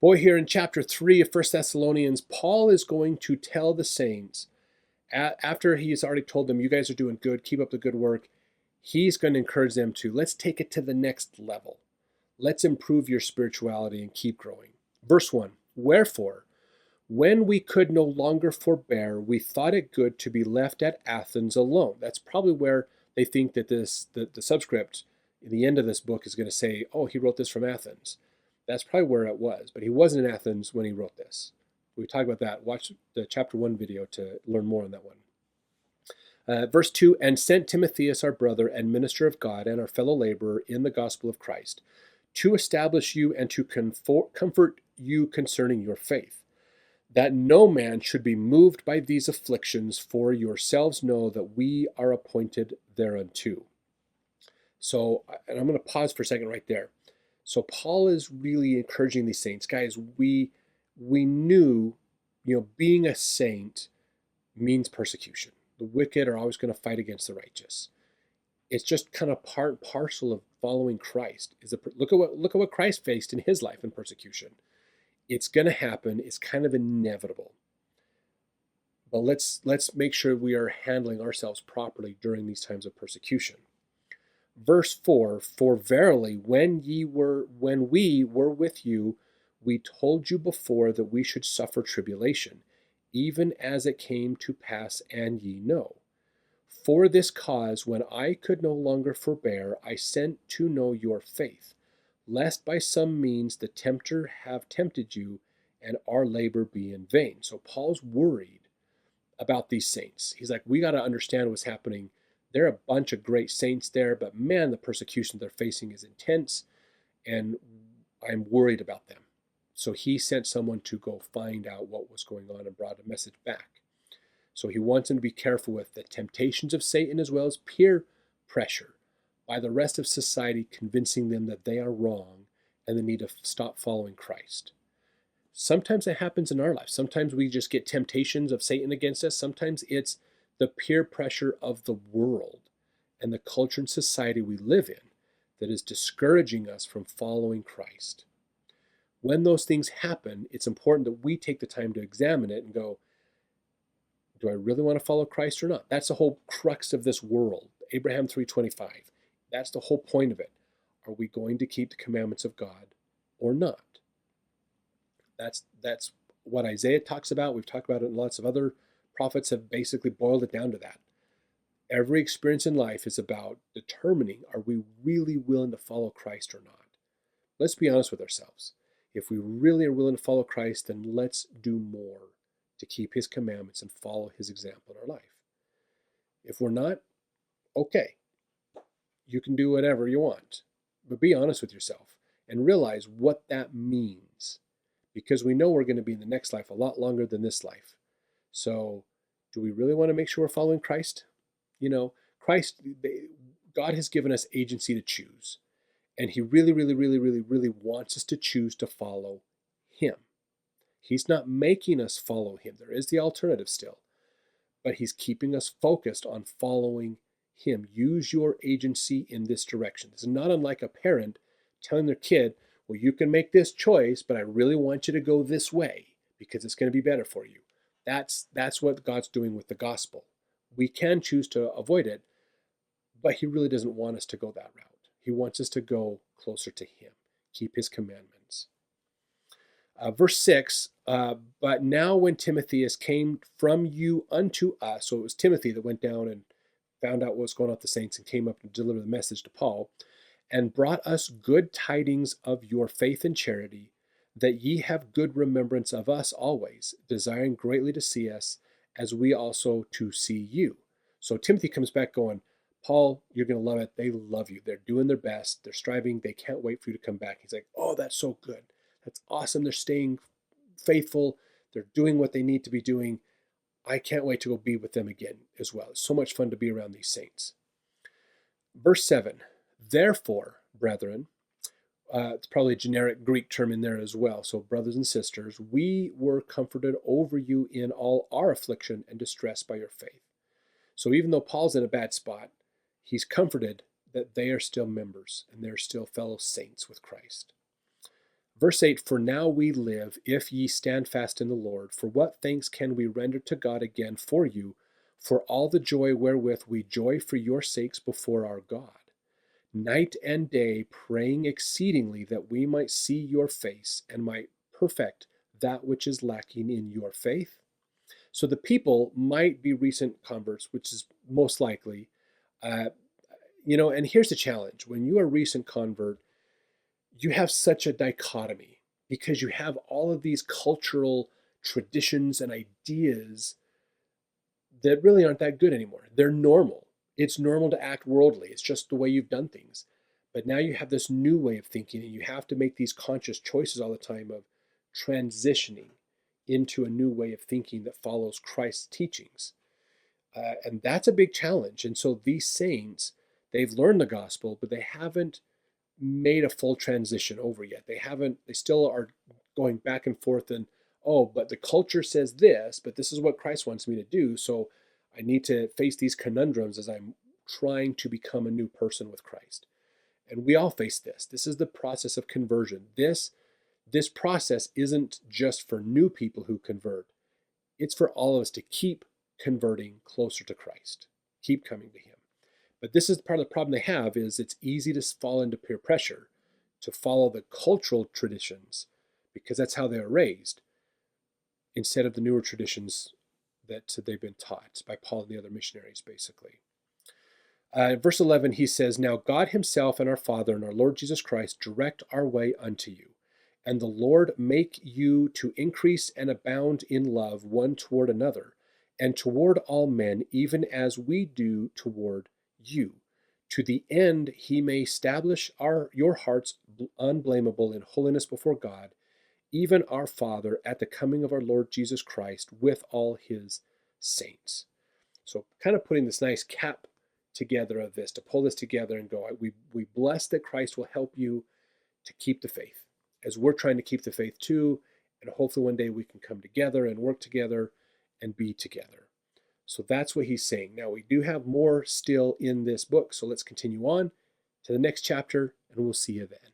Boy, here in chapter 3 of First Thessalonians, Paul is going to tell the saints, after he's already told them, you guys are doing good, keep up the good work, he's going to encourage them to, let's take it to the next level. Let's improve your spirituality and keep growing. Verse 1, wherefore, when we could no longer forbear, we thought it good to be left at Athens alone. That's probably where they think that the subscript in the end of this book is going to say, oh, he wrote this from Athens. That's probably where it was, but he wasn't in Athens when he wrote this. We talk about that. Watch the chapter 1 video to learn more on that one. Verse 2, and sent Timotheus, our brother and minister of God and our fellow laborer in the gospel of Christ, to establish you and to comfort you concerning your faith, that no man should be moved by these afflictions, for yourselves know that we are appointed thereunto. So, and I'm going to pause for a second right there. So Paul is really encouraging these saints, guys, we knew, being a saint means persecution. The wicked are always going to fight against the righteous. It's just kind of part and parcel of following Christ. Look at what Christ faced in his life in persecution. It's going to happen. It's kind of inevitable. But let's make sure we are handling ourselves properly during these times of persecution. Verse 4, for verily, when we were with you, we told you before that we should suffer tribulation, even as it came to pass, and ye know. For this cause, when I could no longer forbear, I sent to know your faith, lest by some means the tempter have tempted you, and our labor be in vain. So Paul's worried about these saints. He's like, we got to understand what's happening. There are a bunch of great saints there, but man, the persecution they're facing is intense, and I'm worried about them. So he sent someone to go find out what was going on and brought a message back. So he wants them to be careful with the temptations of Satan as well as peer pressure by the rest of society, convincing them that they are wrong and they need to stop following Christ. Sometimes it happens in our life. Sometimes we just get temptations of Satan against us. Sometimes it's the peer pressure of the world and the culture and society we live in that is discouraging us from following Christ. When those things happen, it's important that we take the time to examine it and go, do I really want to follow Christ or not? That's the whole crux of this world. Abraham 3:25. That's the whole point of it. Are we going to keep the commandments of God or not? That's what Isaiah talks about. We've talked about it, and lots of other prophets have basically boiled it down to that. Every experience in life is about determining, are we really willing to follow Christ or not? Let's be honest with ourselves. If we really are willing to follow Christ, then let's do more to keep his commandments and follow his example in our life. If we're not, okay, you can do whatever you want, but be honest with yourself and realize what that means, because we know we're going to be in the next life a lot longer than this life. So do we really want to make sure we're following Christ? Christ, God has given us agency to choose, and he really, really, really, really, really wants us to choose to follow him. He's not making us follow him. There is the alternative still, but he's keeping us focused on following him. Use your agency in this direction. This is not unlike a parent telling their kid, well, you can make this choice, but I really want you to go this way because it's going to be better for you. That's what God's doing with the gospel. We can choose to avoid it, but he really doesn't want us to go that route. He wants us to go closer to him, keep his commandments. Verse 6, but now when Timotheus came from you unto us, so it was Timothy that went down and found out what was going on with the saints and came up to deliver the message to Paul, and brought us good tidings of your faith and charity, that ye have good remembrance of us always, desiring greatly to see us, as we also to see you. So Timothy comes back going, Paul, you're going to love it. They love you. They're doing their best. They're striving. They can't wait for you to come back. He's like, oh, that's so good. That's awesome. They're staying faithful. They're doing what they need to be doing. I can't wait to go be with them again as well. It's so much fun to be around these saints. Verse 7, therefore, brethren, it's probably a generic Greek term in there as well. So brothers and sisters, we were comforted over you in all our affliction and distress by your faith. So even though Paul's in a bad spot, he's comforted that they are still members and they're still fellow saints with Christ. Verse 8, for now we live, if ye stand fast in the Lord. For what thanks can we render to God again for you, for all the joy wherewith we joy for your sakes before our God? Night and day praying exceedingly that we might see your face and might perfect that which is lacking in your faith. So the people might be recent converts, which is most likely. Uh, and here's the challenge. When you are a recent convert, you have such a dichotomy because you have all of these cultural traditions and ideas that really aren't that good anymore. They're normal. It's normal to act worldly. It's just the way you've done things. But now you have this new way of thinking, and you have to make these conscious choices all the time of transitioning into a new way of thinking that follows Christ's teachings. And that's a big challenge. And so these saints, they've learned the gospel, but they haven't made a full transition over yet. They still are going back and forth and, oh, but the culture says this, but this is what Christ wants me to do. So I need to face these conundrums as I'm trying to become a new person with Christ. And we all face this. This is the process of conversion. This process isn't just for new people who convert. It's for all of us to keep converting closer to Christ, keep coming to him. But this is part of the problem they have, is it's easy to fall into peer pressure to follow the cultural traditions because that's how they were raised, instead of the newer traditions that they've been taught by Paul and the other missionaries, basically. Verse 11, he says, now God himself and our Father and our Lord Jesus Christ direct our way unto you. And the Lord make you to increase and abound in love one toward another, and toward all men, even as we do toward you, to the end he may establish your hearts unblameable in holiness before God, even our Father, at the coming of our Lord Jesus Christ with all his saints. So kind of putting this nice cap together of this, to pull this together and go, we bless that Christ will help you to keep the faith, as we're trying to keep the faith too, and hopefully one day we can come together and work together and be together. So that's what he's saying. Now we do have more still in this book, so let's continue on to the next chapter, and we'll see you then.